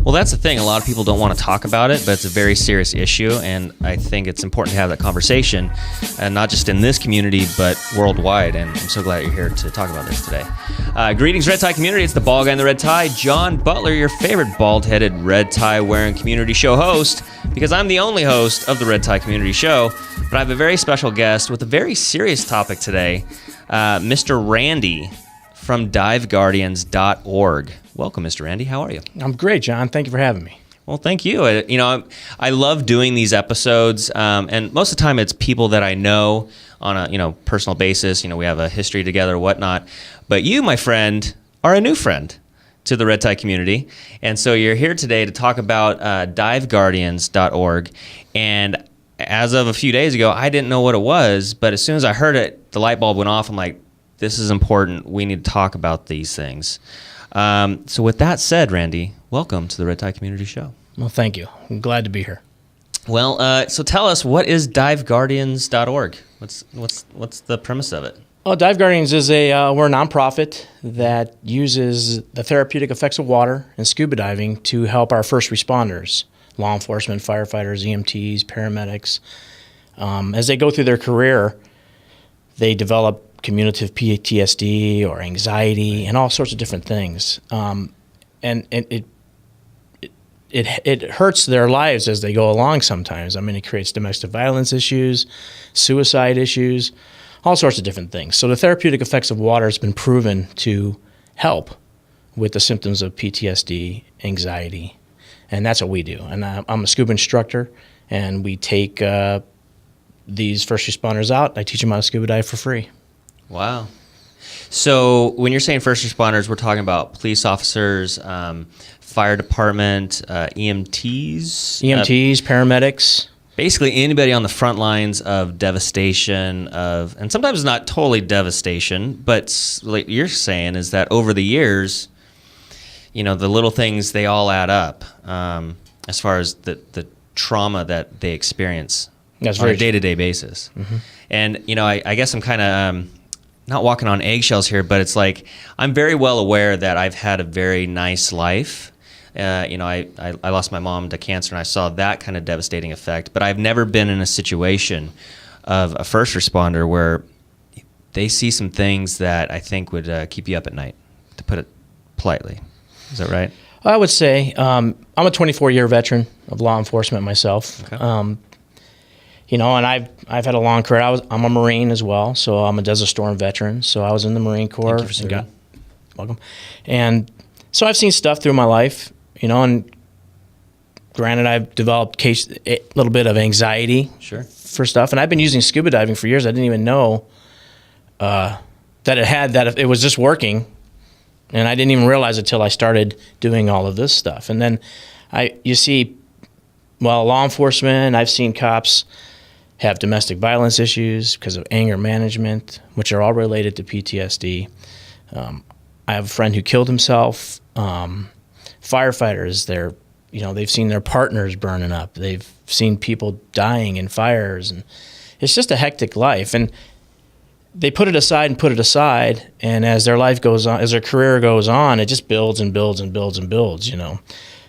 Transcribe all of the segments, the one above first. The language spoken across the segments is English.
Well, that's the thing. A lot of people don't want to talk about it, but it's a very serious issue, and I think it's important to have that conversation, and not just in this community, but worldwide, and I'm so glad you're here to talk about this today. Greetings, Red Tie community. It's the bald guy in the red tie, John Butler, your favorite bald-headed, red tie-wearing community show host, because I'm the only host of the Red Tie Community Show, but I have a very special guest with a very serious topic today, Mr. Randy from diveguardians.org. Welcome, Mr. Randy. How are you? I'm great, John. Thank you for having me. Well, thank you. I love doing these episodes, and most of the time it's people that I know on a personal basis. We have a history together, whatnot. But you, my friend, are a new friend to the Red Tie community, and so you're here today to talk about diveguardians.org. And as of a few days ago, I didn't know what it was, but as soon as I heard it, the light bulb went off. I'm like, this is important. We need to talk about these things. So with that said, Randy, welcome to the Red Tie Community Show. Well, thank you. I'm glad to be here. Well, so tell us, what is diveguardians.org? What's the premise of it? Well, Dive Guardians is we're a nonprofit that uses the therapeutic effects of water and scuba diving to help our first responders, law enforcement, firefighters, EMTs, paramedics. As they go through their career, they develop cumulative PTSD or anxiety and all sorts of different things. And it hurts their lives as they go along sometimes. I mean, it creates domestic violence issues, suicide issues, all sorts of different things. So the therapeutic effects of water has been proven to help with the symptoms of PTSD, anxiety, and that's what we do. And I'm a scuba instructor, and we take these first responders out. I teach them how to scuba dive for free. Wow. So when you're saying first responders, we're talking about police officers, fire department, EMTs? EMTs, paramedics. Basically anybody on the front lines of devastation, and sometimes not totally devastation, but like you're saying is that over the years, the little things, they all add up as far as the trauma that they experience on a day-to-day basis. Mm-hmm. And, I guess I'm kind of not walking on eggshells here, but it's like I'm very well aware that I've had a very nice life. I lost my mom to cancer, and I saw that kind of devastating effect. But I've never been in a situation of a first responder where they see some things that I think would keep you up at night, to put it politely. Is that right? I would say I'm a 24-year veteran of law enforcement myself. Okay. And I've had a long career. I'm a Marine as well, so I'm a Desert Storm veteran. So I was in the Marine Corps. Thank you for serving. Welcome. And so I've seen stuff through my life, and granted, I've developed a little bit of anxiety for stuff. And I've been using scuba diving for years. I didn't even know that it was just working. And I didn't even realize it until I started doing all of this stuff. And then law enforcement, I've seen cops have domestic violence issues because of anger management, which are all related to PTSD. I have a friend who killed himself. Firefighters, they've seen their partners burning up. They've seen people dying in fires, and it's just a hectic life. And they put it aside, and as their life goes on, as their career goes on, it just builds and builds and builds and builds.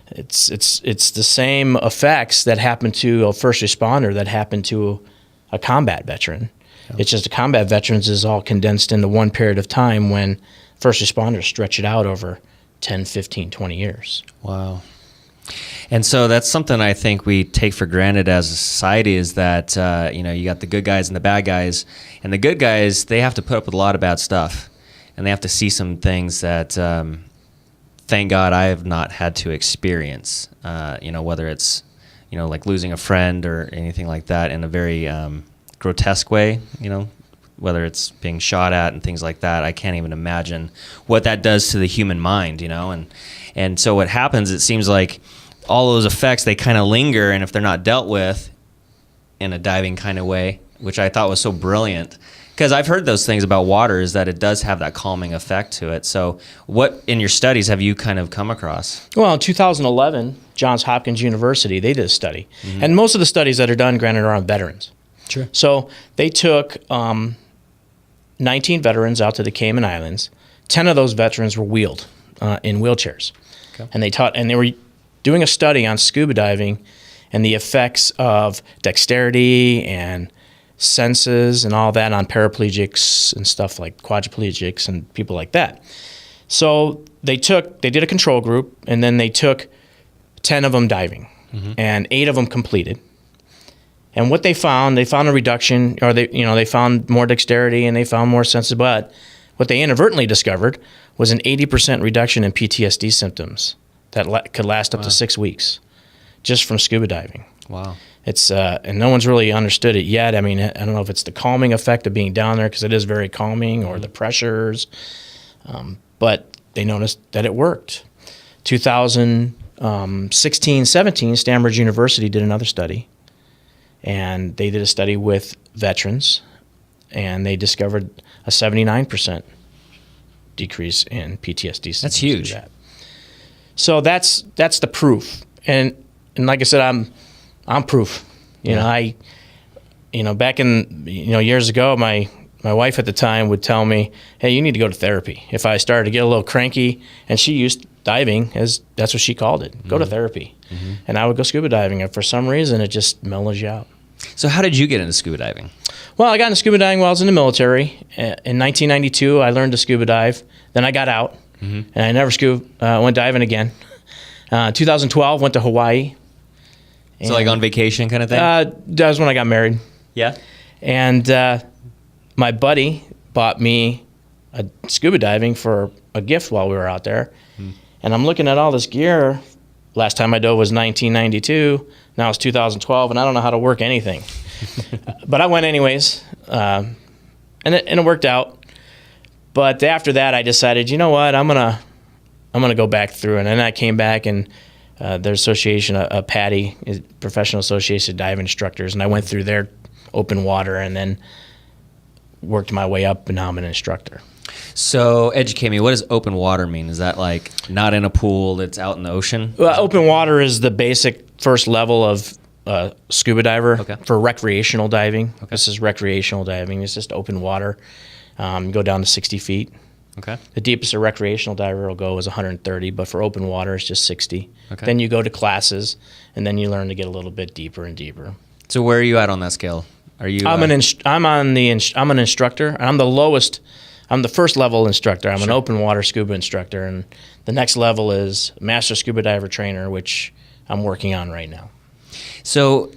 It's the same effects that happen to a first responder that happen to a combat veteran. Yeah. It's just a combat veterans is all condensed into one period of time when first responders stretch it out over 10, 15, 20 years. Wow. And so that's something I think we take for granted as a society is that, you got the good guys and the bad guys. And the good guys, they have to put up with a lot of bad stuff. And they have to see some things that, thank God, I have not had to experience, whether it's, like losing a friend or anything like that in a very grotesque way, whether it's being shot at and things like that. I can't even imagine what that does to the human mind, and so what happens, it seems like all those effects, they kind of linger, and if they're not dealt with in a diving kind of way, which I thought was so brilliant, because I've heard those things about water, is that it does have that calming effect to it. So what in your studies have you kind of come across? Well, in 2011, Johns Hopkins University, they did a study. Mm-hmm. And most of the studies that are done, granted, are on veterans. Sure. So they took 19 veterans out to the Cayman Islands. 10 of those veterans were wheeled in wheelchairs. Okay. And they were doing a study on scuba diving and the effects of dexterity and senses and all that on paraplegics and stuff like quadriplegics and people like that. So they did a control group, and then they took 10 of them diving, and 8 of them completed. And what they found a reduction, or they found more dexterity and they found more senses, but what they inadvertently discovered was an 80% reduction in PTSD symptoms that could last up to 6 weeks just from scuba diving. Wow. It's and no one's really understood it yet. I mean, I don't know if it's the calming effect of being down there, because it is very calming, or the pressures, but they noticed that it worked. 2016-17, Stanford University did another study, and they did a study with veterans, and they discovered a 79% decrease in PTSD symptoms. That's huge. So that's the proof, and like I said, I'm proof. Back in years ago, my wife at the time would tell me, "Hey, you need to go to therapy." If I started to get a little cranky, and she used diving as that's what she called it, go to therapy, and I would go scuba diving, and for some reason, it just mellows you out. So how did you get into scuba diving? Well, I got into scuba diving while I was in the military. In 1992, I learned to scuba dive. Then I got out, and I never went diving again. 2012, went to Hawaii. So like on vacation kind of thing? That was when I got married. Yeah. And my buddy bought me a scuba diving for a gift while we were out there. And I'm looking at all this gear. Last time I dove was 1992. Now it's 2012, and I don't know how to work anything. But I went anyways, and it worked out. But after that, I decided, you know what, I'm gonna go back through. And then I came back, and their association, a PADI, Professional Association of Dive Instructors, and I went through their open water and then worked my way up, and now I'm an instructor. So educate me, what does open water mean? Is that like not in a pool, it's out in the ocean? Well, open water is the basic first level of scuba diver for recreational diving. Okay. This is recreational diving. It's just open water. You go down to 60 feet. Okay. The deepest a recreational diver will go is 130, but for open water, it's just 60. Okay. Then you go to classes, and then you learn to get a little bit deeper and deeper. So where are you at on that scale? Are you? I'm an instructor, and I'm the lowest. I'm the first level instructor. I'm an open water scuba instructor, and the next level is master scuba diver trainer, which I'm working on right now. So,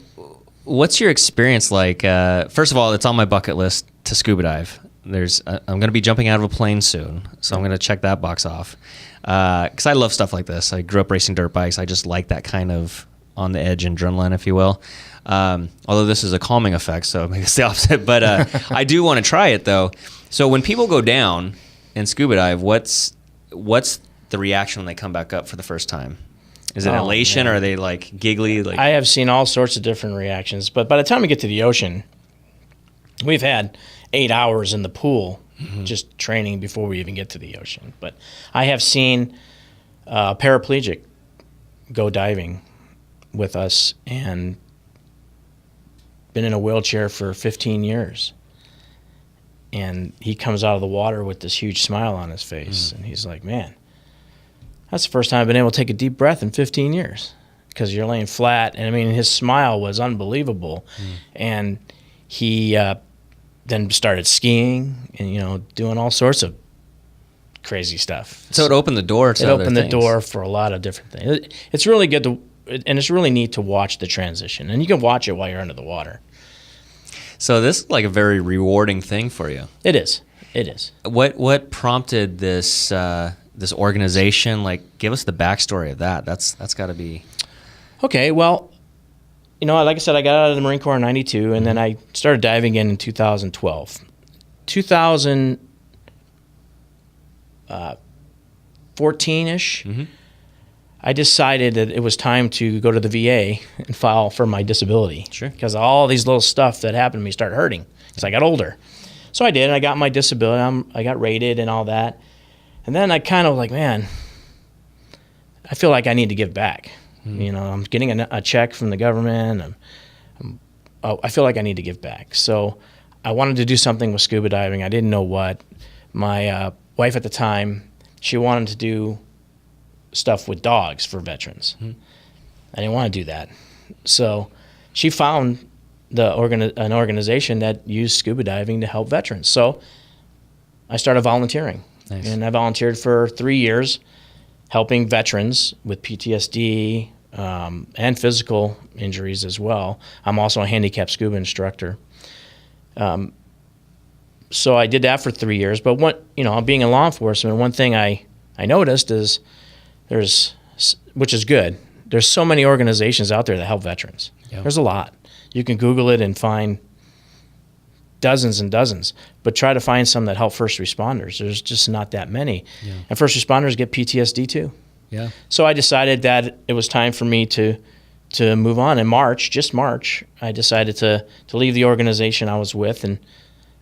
what's your experience like? First of all, it's on my bucket list to scuba dive. I'm going to be jumping out of a plane soon, so I'm going to check that box off. Because I love stuff like this. I grew up racing dirt bikes. I just like that kind of on the edge adrenaline, if you will. Although this is a calming effect, so maybe it's the opposite. But I do want to try it, though. So when people go down and scuba dive, what's the reaction when they come back up for the first time? Is it elation, or are they like giggly? Like, I have seen all sorts of different reactions, but by the time we get to the ocean, we've had 8 hours in the pool just training before we even get to the ocean. But I have seen a paraplegic go diving with us and been in a wheelchair for 15 years. And he comes out of the water with this huge smile on his face. And he's like, man, that's the first time I've been able to take a deep breath in 15 years, because you're laying flat. And I mean, his smile was unbelievable. And he then started skiing and, doing all sorts of crazy stuff. So it opened the door to other things. It opened the door for a lot of different things. It's really good and it's really neat to watch the transition. And you can watch it while you're under the water. So this is like a very rewarding thing for you. It is. It is. What prompted this this organization? Like, give us the backstory of that. That's got to be. Okay. Well, like I said, I got out of the Marine Corps in '92, and then I started diving in 2012. 2014-ish. I decided that it was time to go to the VA and file for my disability. Sure. Because all these little stuff that happened to me started hurting as I got older. So I did, and I got my disability. I got rated and all that. And then I kind of like, man, I feel like I need to give back. I'm getting a check from the government. I feel like I need to give back. So I wanted to do something with scuba diving. I didn't know what. My wife at the time, she wanted to do stuff with dogs for veterans. I didn't want to do that. So she found an organization that used scuba diving to help veterans. So I started volunteering. Nice. And I volunteered for 3 years helping veterans with PTSD and physical injuries as well. I'm also a handicapped scuba instructor. So I did that for 3 years. But being in law enforcement, one thing I noticed is which is good, there's so many organizations out there that help veterans. Yep. There's a lot. You can Google it and find dozens and dozens, but try to find some that help first responders. There's just not that many. Yeah. And first responders get PTSD too. Yeah. So I decided that it was time for me to move on. In March, I decided to leave the organization I was with and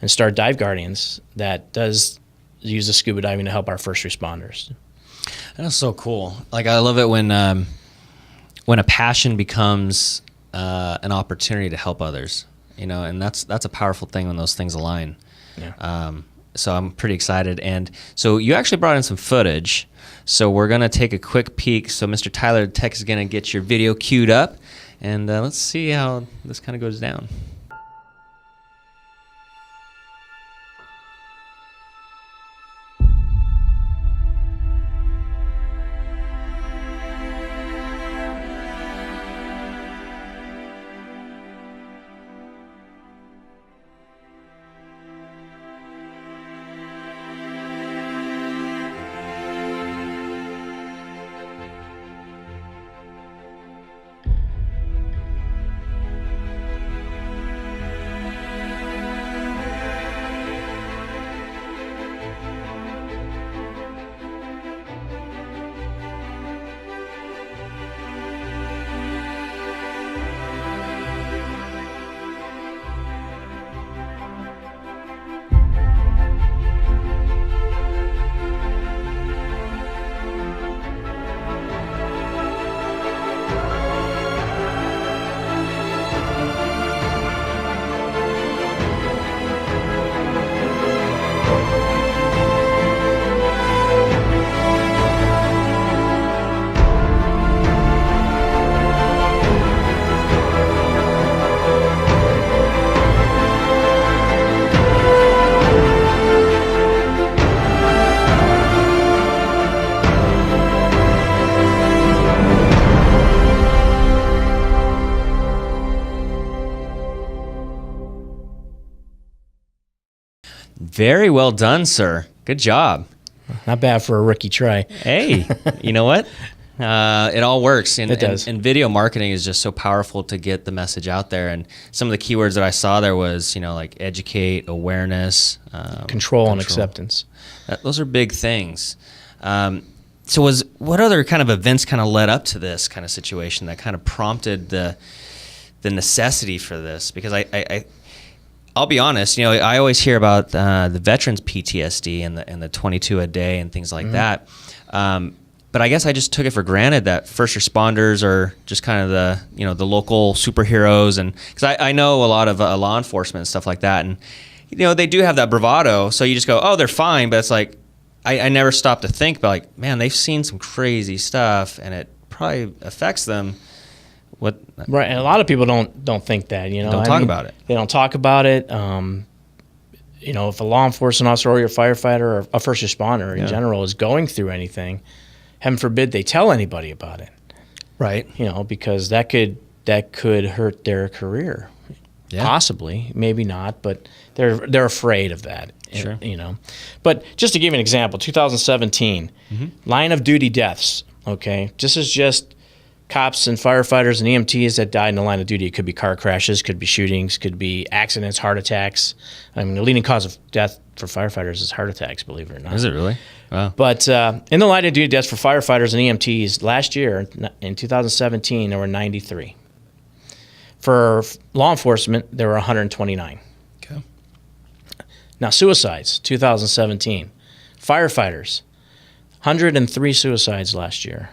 start Dive Guardians that does use the scuba diving to help our first responders. That's so cool. Like, I love it when a passion becomes an opportunity to help others, and that's a powerful thing when those things align. Yeah. So I'm pretty excited. And so you actually brought in some footage. So we're going to take a quick peek. So Mr. Tyler Tech is going to get your video queued up, and let's see how this kind of goes down. Very well done, sir. Good job. Not bad for a rookie try. Hey, you know what? It all works. It does. And video marketing is just so powerful to get the message out there. And some of the keywords that I saw there was, like educate, awareness, control and acceptance. Those are big things. So what other kind of events kind of led up to this kind of situation that kind of prompted the necessity for this? Because I'll be honest, I always hear about the veterans PTSD and the 22 a day and things like that. But I guess I just took it for granted that first responders are just kind of the local superheroes, and because I know a lot of law enforcement and stuff like that, and they do have that bravado. So you just go, oh, they're fine, but it's like I never stop to think about, like, man, they've seen some crazy stuff, and it probably affects them. Right, and a lot of people don't think that, Don't talk about it. They don't talk about it. If a law enforcement officer or a firefighter or a first responder in general is going through anything, heaven forbid they tell anybody about it. Right. Because that could hurt their career. Yeah. Possibly, maybe not, but they're afraid of that. Sure. But just to give you an example, 2017, line of duty deaths. Okay, this is just cops and firefighters and EMTs that died in the line of duty. It could be car crashes, could be shootings, could be accidents, heart attacks. I mean, the leading cause of death for firefighters is heart attacks, believe it or not. Is it really? Wow. But in the line of duty deaths for firefighters and EMTs, last year, in 2017, there were 93. For law enforcement, there were 129. Okay. Now, suicides, 2017. Firefighters, 103 suicides last year.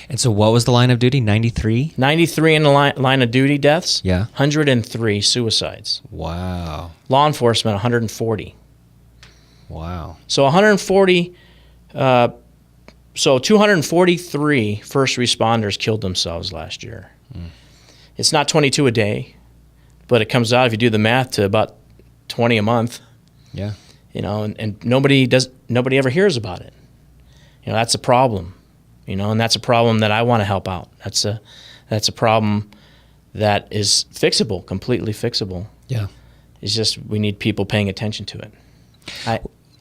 And so what was the line of duty, 93? 93 in the line of duty deaths. Yeah. 103 suicides. Wow. Law enforcement, 140. Wow. So 140 So 243 first responders killed themselves last year. It's not 22 a day, but it comes out, if you do the math, to about 20 a month. Yeah. You know, and nobody ever hears about it. You know, that's a problem. You know, and that's a problem that I want to help out. That's a problem that is fixable, completely fixable. Yeah. It's just we need people paying attention to it.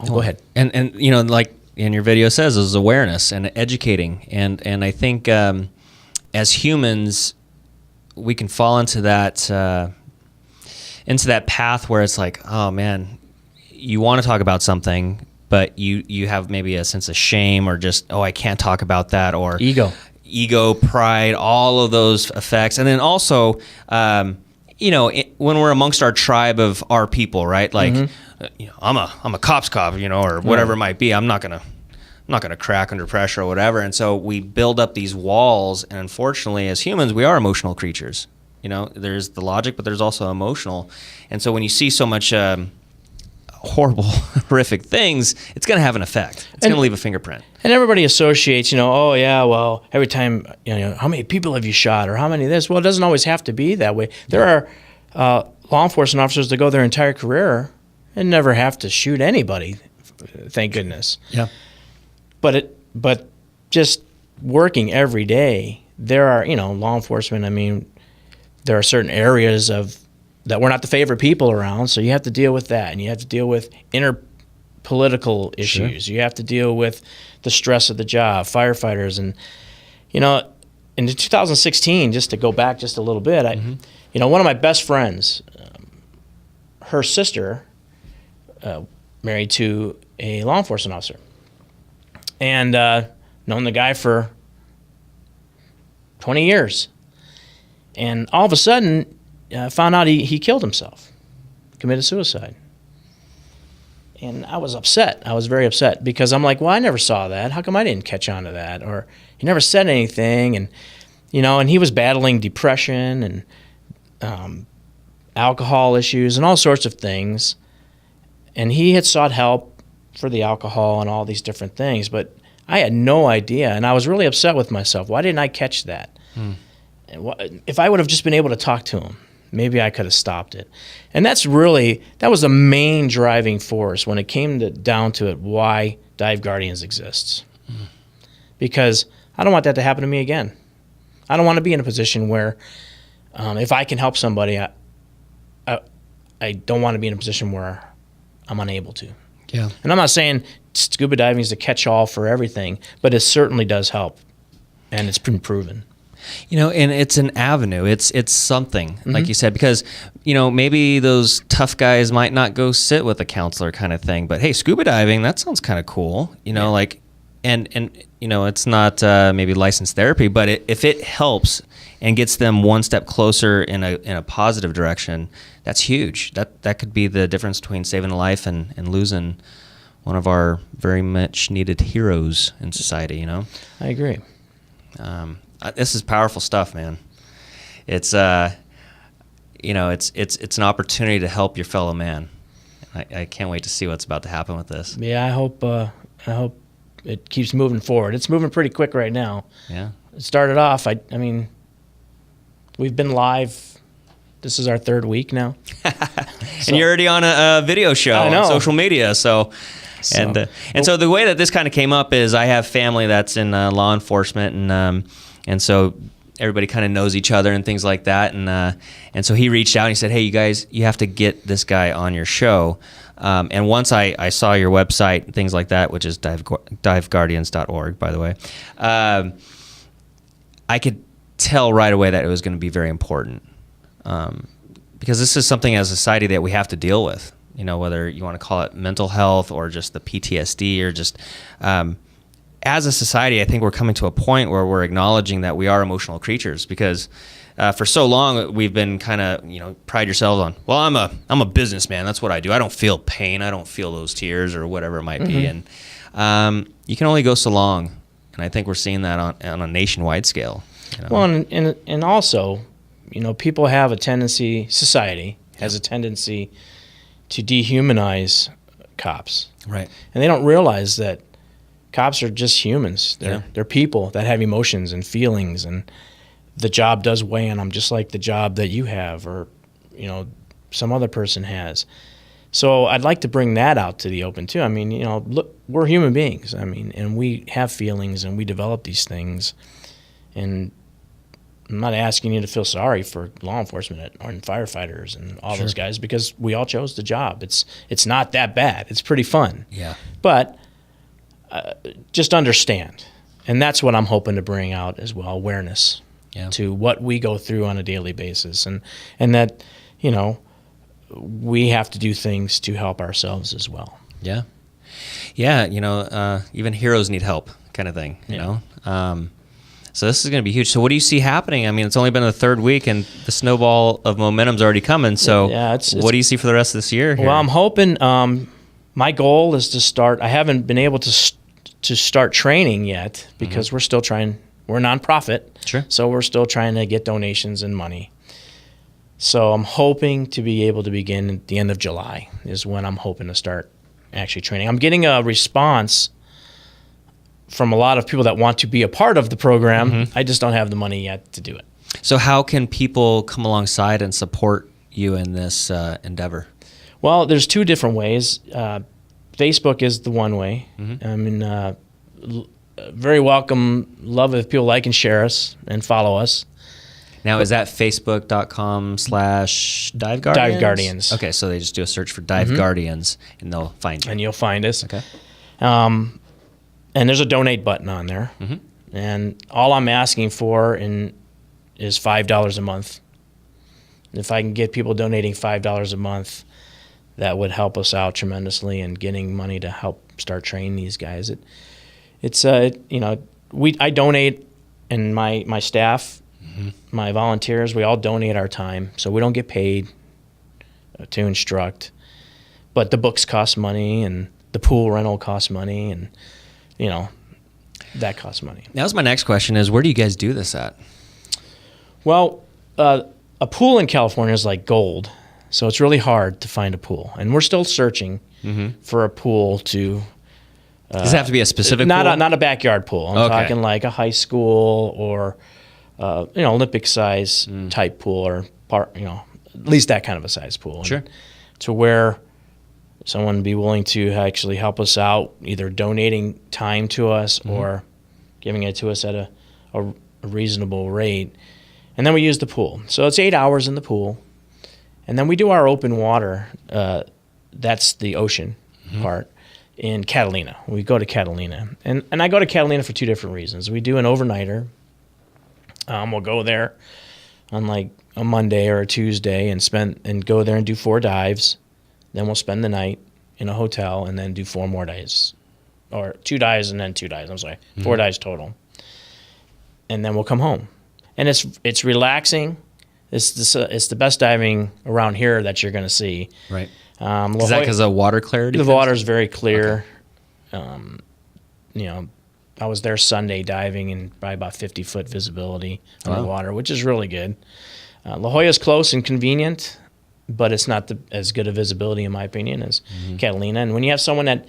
Go ahead. And you know, like in your video says, is awareness and educating. And I think as humans, we can fall into that path where it's like, oh man, you want to talk about something, but you have maybe a sense of shame, or just, oh, I can't talk about that, or ego, pride, all of those effects. And then also, you know, when we're amongst our tribe of our people, right? Like, you know, I'm a cop's cop, you know, or whatever it might be. I'm not gonna crack under pressure or whatever. And so we build up these walls. And unfortunately, as humans, we are emotional creatures. You know, there's the logic, but there's also emotional. And so when you see so much horrible, horrific things, it's going to have an effect. It's going to leave a fingerprint. And everybody associates, you know, oh yeah, well, every time, you know, how many people have you shot, or how many of this? Well, it doesn't always have to be that way. There are law enforcement officers that go their entire career and never have to shoot anybody, thank goodness. Yeah. But just working every day, there are, you know, law enforcement, I mean, there are certain areas that we're not the favorite people around, so you have to deal with that, and you have to deal with political issues. Sure. You have to deal with the stress of the job, firefighters, and, you know, in 2016, just to go back just a little bit, you know, one of my best friends, her sister, married to a law enforcement officer, and known the guy for 20 years. And all of a sudden, found out he killed himself, committed suicide. And I was upset. I was very upset, because I'm like, well, I never saw that. How come I didn't catch on to that? Or he never said anything. And, you know, and he was battling depression and alcohol issues and all sorts of things. And he had sought help for the alcohol and all these different things, but I had no idea. And I was really upset with myself. Why didn't I catch that? If I would have just been able to talk to him, maybe I could have stopped it. And that was the main driving force when it came down to it, why Dive Guardians exists. Because I don't want that to happen to me again. I don't want to be in a position where if I can help somebody, I don't want to be in a position where I'm unable to. Yeah. And I'm not saying scuba diving is the catch-all for everything, but it certainly does help, and it's been proven. You know, and it's an avenue. It's something, like you said, because, you know, maybe those tough guys might not go sit with a counselor kind of thing, but hey, scuba diving, that sounds kind of cool, you know, like, and you know, it's not maybe licensed therapy, but if it helps and gets them one step closer in a positive direction, that's huge. That could be the difference between saving a life and losing one of our very much needed heroes in society, you know? I agree. This is powerful stuff, man. It's you know, it's an opportunity to help your fellow man. I can't wait to see what's about to happen with this. Yeah, I hope it keeps moving forward. It's moving pretty quick right now. Yeah. It started off, I mean, we've been live. This is our third week now. And you're already on a video show on social media, so so the way that this kind of came up is I have family that's in law enforcement, and so everybody kind of knows each other and things like that, and so he reached out and he said, hey, you guys, you have to get this guy on your show. And once I saw your website and things like that, which is diveguardians.org, by the way, I could tell right away that it was going to be very important, because this is something as a society that we have to deal with. You know, whether you want to call it mental health or just the PTSD, or just as a society, I think we're coming to a point where we're acknowledging that we are emotional creatures, because for so long we've been kind of, you know, pride yourselves on, well, I'm a businessman, that's what I do. I don't feel pain, I don't feel those tears or whatever it might be, and you can only go so long, and I think we're seeing that on a nationwide scale. You know? Well, and also, you know, people have a tendency, society has a tendency to dehumanize cops. Right. And they don't realize that cops are just humans. They're people that have emotions and feelings, and the job does weigh on them, just like the job that you have or, some other person has. So I'd like to bring that out to the open too. I mean, look, we're human beings. I mean, and we have feelings and we develop these things. And I'm not asking you to feel sorry for law enforcement or firefighters and all those guys, because we all chose the job. It's not that bad. It's pretty fun. Yeah. But just understand. And that's what I'm hoping to bring out as well, awareness to what we go through on a daily basis. And that, we have to do things to help ourselves as well. Yeah. Yeah, even heroes need help kind of thing, you know? So this is going to be huge. So what do you see happening? I mean, it's only been the third week, and the snowball of momentum's already coming. So what do you see for the rest of this year here? Well, I'm hoping my goal is to start. I haven't been able to start training yet because we're still trying. We're a nonprofit, so we're still trying to get donations and money. So I'm hoping to be able to begin at the end of July is when I'm hoping to start actually training. I'm getting a response from a lot of people that want to be a part of the program. I just don't have the money yet to do it. So how can people come alongside and support you in this endeavor? Well, there's two different ways. Facebook is the one way. I mean, very welcome, love if people like and share us and follow us. Now, is that facebook.com/Dive Guardians? Dive Guardians. Okay, so they just do a search for Dive Guardians, and they'll find you. And you'll find us. Okay. And there's a donate button on there. And all I'm asking for is $5 a month. If I can get people donating $5 a month, that would help us out tremendously in getting money to help start training these guys. I donate, and my staff, my volunteers, we all donate our time, so we don't get paid to instruct. But the books cost money, and the pool rental costs money, and that costs money. That was my next question: is where do you guys do this at? Well, a pool in California is like gold, so it's really hard to find a pool, and we're still searching for a pool to. Does it have to be a specific pool? Not a backyard pool. I'm talking like a high school or Olympic size type pool, or at least that kind of a size pool. Sure. And to where someone would be willing to actually help us out, either donating time to us or giving it to us at a reasonable rate. And then we use the pool. So it's 8 hours in the pool. And then we do our open water. That's the ocean part. In Catalina. We go to Catalina. And I go to Catalina for two different reasons. We do an overnighter. We'll go there on like a Monday or a Tuesday and go there and do 4 dives. Then we'll spend the night in a hotel and then do 4 more dives. Or 2 dives and then 2 dives. I'm sorry. 4 dives total. And then we'll come home. And it's relaxing. It's the best diving around here that you're going to see. Right. Is that because of water clarity? The water is very clear. Okay. I was there Sunday diving and probably about 50-foot visibility on the water, which is really good. La Jolla's close and convenient, but it's not as good a visibility, in my opinion, as Catalina. And when you have someone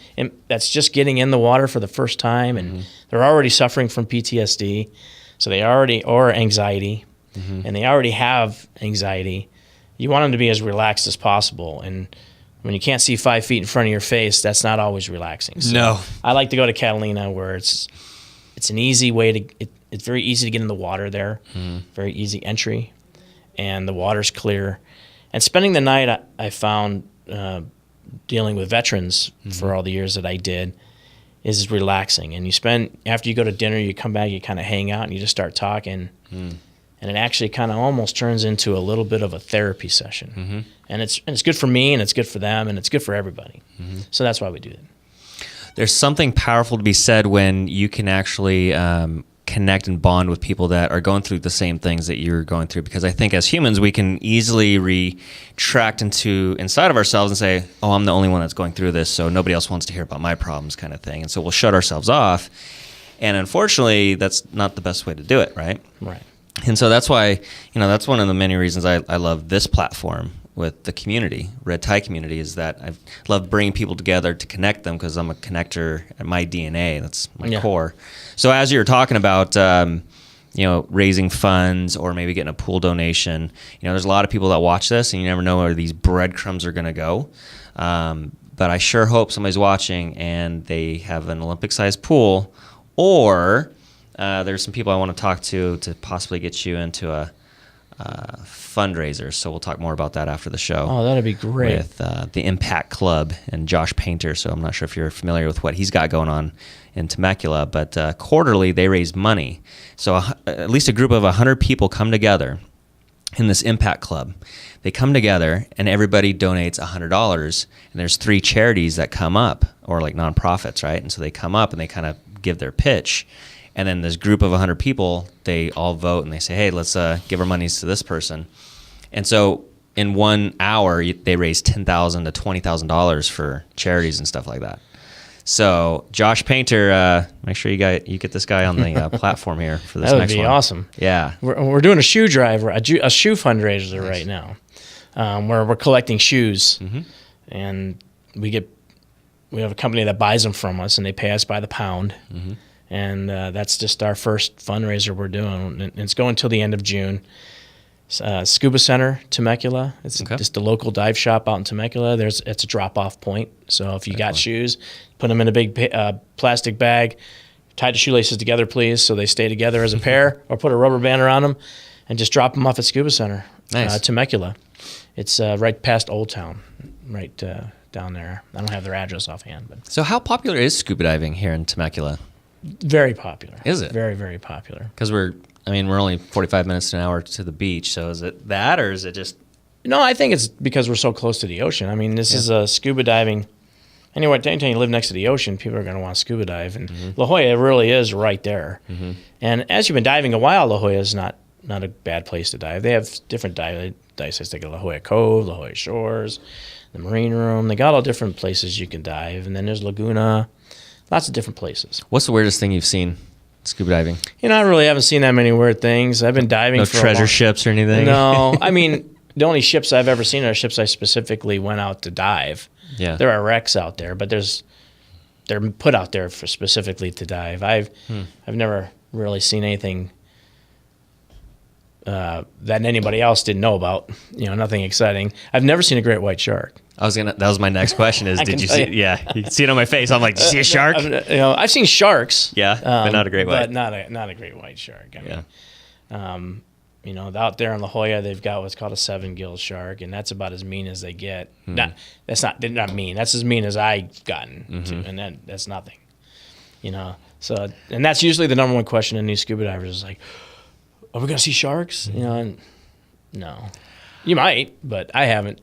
that's just getting in the water for the first time and they're already suffering from PTSD, or anxiety, and they already have anxiety, you want them to be as relaxed as possible. And when you can't see 5 feet in front of your face, that's not always relaxing. So no. I like to go to Catalina, where it's an easy way it's very easy to get in the water there, very easy entry, and the water's clear. And spending the night, I found dealing with veterans for all the years that I did is relaxing. And after you go to dinner, you come back, you kind of hang out, and you just start talking. And it actually kind of almost turns into a little bit of a therapy session. And it's good for me, and it's good for them, and it's good for everybody. So that's why we do it. There's something powerful to be said when you can actually connect and bond with people that are going through the same things that you're going through. Because I think as humans, we can easily retract inside of ourselves and say, oh, I'm the only one that's going through this, so nobody else wants to hear about my problems, kind of thing. And so we'll shut ourselves off. And unfortunately, that's not the best way to do it, right? Right. And so that's why, that's one of the many reasons I love this platform with the community, red tie community, is that I love bringing people together to connect them, because I'm a connector at my DNA. That's my core. So as you're talking about, raising funds or maybe getting a pool donation, there's a lot of people that watch this, and you never know where these breadcrumbs are going to go. But I sure hope somebody's watching and they have an Olympic-sized pool, or there's some people I want to talk to possibly get you into a fundraiser. So we'll talk more about that after the show. Oh, that'd be great. With the Impact Club and Josh Painter. So I'm not sure if you're familiar with what he's got going on in Temecula, but quarterly they raise money. So at least a group of 100 people come together in this Impact Club. They come together and everybody donates $100, and there's 3 charities that come up, or like nonprofits, right? And so they come up and they kind of give their pitch. And then this group of 100 people, they all vote and they say, hey, let's give our monies to this person. And so in 1 hour, they raise $10,000 to $20,000 for charities and stuff like that. So Josh Painter, make sure you get this guy on the platform here for this next one. That would be awesome. Yeah. We're doing a shoe drive, a shoe fundraiser right now, where we're collecting shoes. Mm-hmm. And we have a company that buys them from us, and they pay us by the pound. Mm-hmm. And that's just our first fundraiser we're doing. And it's going until the end of June. Scuba Center, Temecula. It's just a local dive shop out in Temecula. It's a drop-off point. So if you got shoes, put them in a big plastic bag, tie the shoelaces together, please, so they stay together as a pair, or put a rubber band around them, and just drop them off at Scuba Center, Temecula. It's right past Old Town, right down there. I don't have their address offhand. But So how popular is scuba diving here in Temecula? Very popular. Is it? Very, very popular. Because we're only 45 minutes to an hour to the beach. So is it that, or is it just? No, I think it's because we're so close to the ocean. I mean, this is a scuba diving. Anyway, anytime you live next to the ocean, people are going to want to scuba dive. And La Jolla really is right there. Mm-hmm. And as you've been diving a while, La Jolla is not a bad place to dive. They have different dive sites. They got La Jolla Cove, La Jolla Shores, the Marine Room. They got all different places you can dive. And then there's Laguna. Lots of different places. What's the weirdest thing you've seen scuba diving? I really haven't seen that many weird things. I've been diving for treasure ships or anything? No. I mean, the only ships I've ever seen are ships I specifically went out to dive. Yeah. There are wrecks out there, but they're put out there for specifically to dive. I've never really seen anything that anybody else didn't know about. Nothing exciting. I've never seen a great white shark. That was my next question is, did you see it? Yeah. You can see it on my face. I'm like, did you see a shark? I've seen sharks. Yeah, but not a great white. But not a great white shark. I mean, out there in La Jolla, they've got what's called a 7-gill shark, and that's about as mean as they get. That's not mean. That's as mean as I've gotten to, and then that's nothing. So, and that's usually the number one question in these scuba divers is like, are we going to see sharks? And no. You might, but I haven't.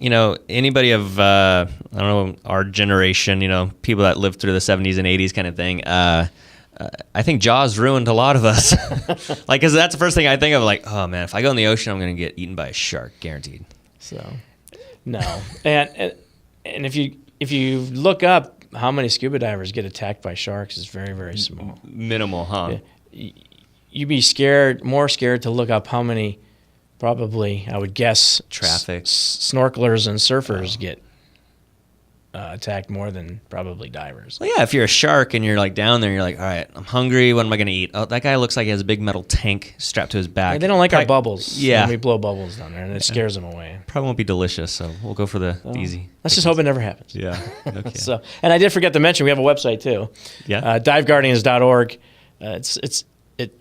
Anybody of, I don't know, our generation, people that lived through the 70s and 80s kind of thing, I think Jaws ruined a lot of us. Because that's the first thing I think of, like, oh, man, if I go in the ocean, I'm going to get eaten by a shark, guaranteed. So, no. and if you look up how many scuba divers get attacked by sharks, it's very, very small. Minimal, huh? You'd be more scared to look up how many, probably, I would guess, traffic snorkelers and surfers get attacked more than probably divers. Well, yeah, if you're a shark and you're like down there, you're like, all right, I'm hungry. What am I going to eat? Oh, that guy looks like he has a big metal tank strapped to his back. Yeah, they don't like our bubbles. Yeah. We blow bubbles down there, and it scares them away. Probably won't be delicious, so we'll go for the easy. Let's just hope it never happens. Yeah. Okay. So, and I did forget to mention, we have a website too. Yeah. Diveguardians.org.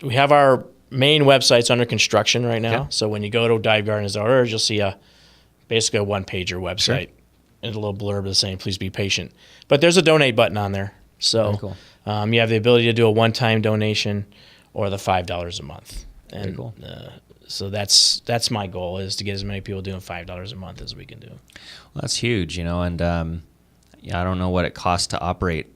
We have our main website's under construction right now. Yeah. So when you go to diveguardians.org, you'll see basically a one-pager website. Sure. And a little blurb that's saying, please be patient. But there's a donate button on there. So cool. You have the ability to do a one-time donation or the $5 a month. And very cool. So that's my goal, is to get as many people doing $5 a month as we can do. Well, that's huge, and I don't know what it costs to operate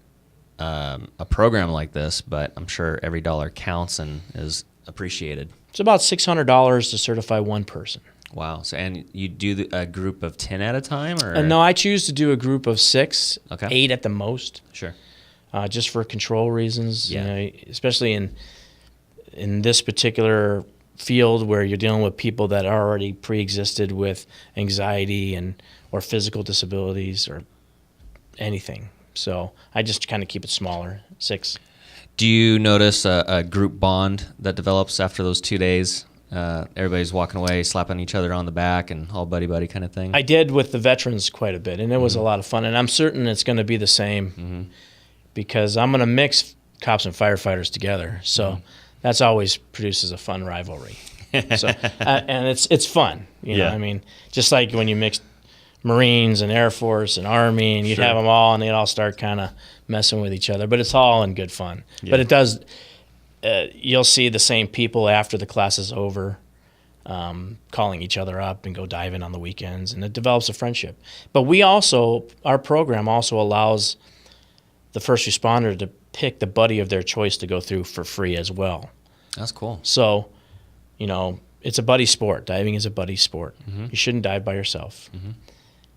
a program like this, but I'm sure every dollar counts and is appreciated. It's about $600 to certify one person. Wow. So, and you do a group of 10 at a time, or? No, I choose to do a group of 6, okay. 8 at the most. Sure. Just for control reasons. Yeah. Especially in this particular field where you're dealing with people that are already pre-existed with anxiety or physical disabilities or anything. So I just kind of keep it smaller, 6. Do you notice a group bond that develops after those 2 days? Everybody's walking away, slapping each other on the back, and all buddy kind of thing? I did with the veterans quite a bit, and it was a lot of fun. And I'm certain it's going to be the same because I'm going to mix cops and firefighters together. So that's always produces a fun rivalry. So and it's fun. You know, I mean, just like when you mix Marines and Air Force and Army, and you'd have them all, and they'd all start kind of messing with each other. But it's all in good fun. Yeah. But it does. You'll see the same people after the class is over, calling each other up and go diving on the weekends, and it develops a friendship. But our program also allows the first responder to pick the buddy of their choice to go through for free as well. That's cool. So, you know, it's a buddy sport. Diving is a buddy sport. You shouldn't dive by yourself.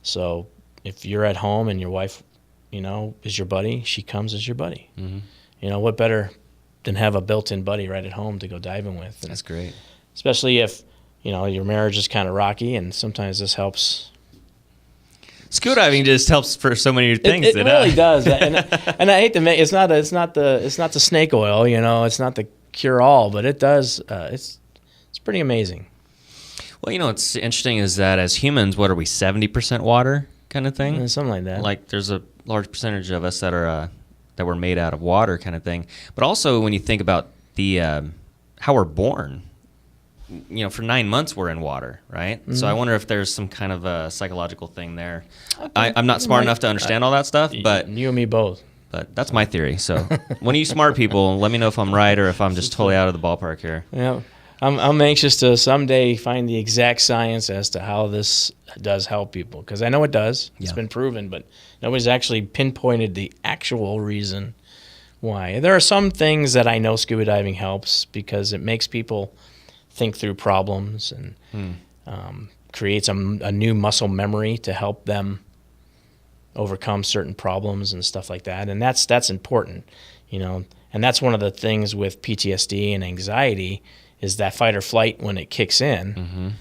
So if you're at home and your wife, you know, is your buddy, she comes as your buddy. You know, what better than have a built-in buddy right at home to go diving with? And that's great. Especially if, you know, your marriage is kind of rocky, and sometimes this helps. Scuba diving just helps for so many things. It really does. And I hate to make it's not the snake oil, you know, it's not the cure-all, but it does. It's pretty amazing. Well, you know, what's interesting is that as humans, what are we, 70% water kind of thing? Something like that. Like there's a large percentage of us that are that we're made out of water kind of thing. But also when you think about the how we're born, you know, for 9 months we're in water, right? So I wonder if there's some kind of a psychological thing there. I'm not smart enough to understand all that stuff, but you and me both. But that's my theory. So one of you smart people, let me know if I'm right or if I'm just totally out of the ballpark here. Yeah. I'm anxious to someday find the exact science as to how this does help people, because I know it does. It's been proven, but nobody's actually pinpointed the actual reason why. There are some things that I know scuba diving helps because it makes people think through problems and creates a new muscle memory to help them overcome certain problems and stuff like that. And that's important, you know. And that's one of the things with PTSD and anxiety is that fight or flight when it kicks in.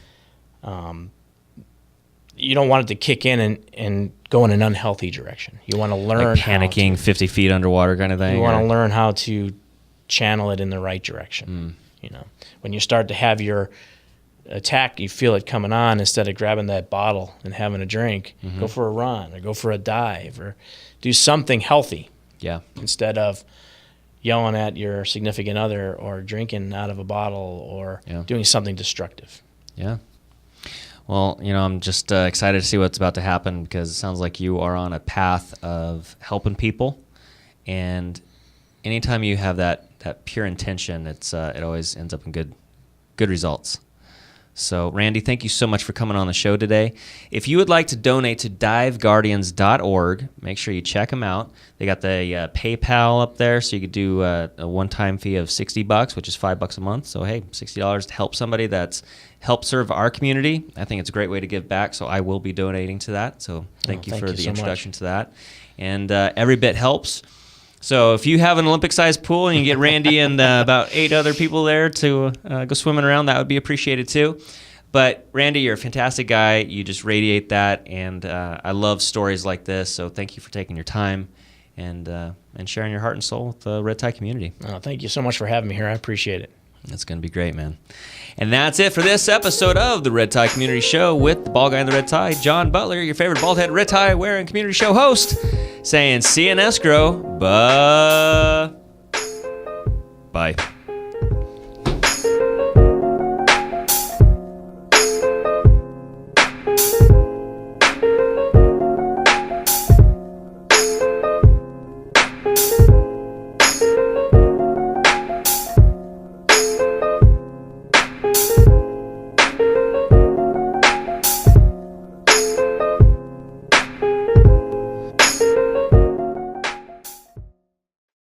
You don't want it to kick in and go in an unhealthy direction. You want to learn like panicking 50 feet underwater kind of thing. You want to learn how to channel it in the right direction. You know, when you start to have your attack, you feel it coming on, instead of grabbing that bottle and having a drink, go for a run or go for a dive or do something healthy. Yeah. Instead of yelling at your significant other or drinking out of a bottle or doing something destructive. Yeah. Well, you know, I'm just excited to see what's about to happen, because it sounds like you are on a path of helping people. And anytime you have that pure intention, it always ends up in good results. So, Randy, thank you so much for coming on the show today. If you would like to donate to diveguardians.org, make sure you check them out. They got the PayPal up there, so you could do a one-time fee of $60, which is $5 a month. So, hey, $60 to help somebody that's helped serve our community. I think it's a great way to give back, so I will be donating to that. So, thank you for the introduction to that. And every bit helps. So if you have an Olympic-sized pool and you get Randy and about 8 other people there to go swimming around, that would be appreciated too. But Randy, you're a fantastic guy. You just radiate that, and I love stories like this. So thank you for taking your time and sharing your heart and soul with the Red Tie community. Oh, thank you so much for having me here. I appreciate it. That's going to be great, man. And that's it for this episode of the Red Tie Community Show with the bald guy in the red tie, John Butler, your favorite bald-head red tie wearing community show host, saying see you in escrow. Bye.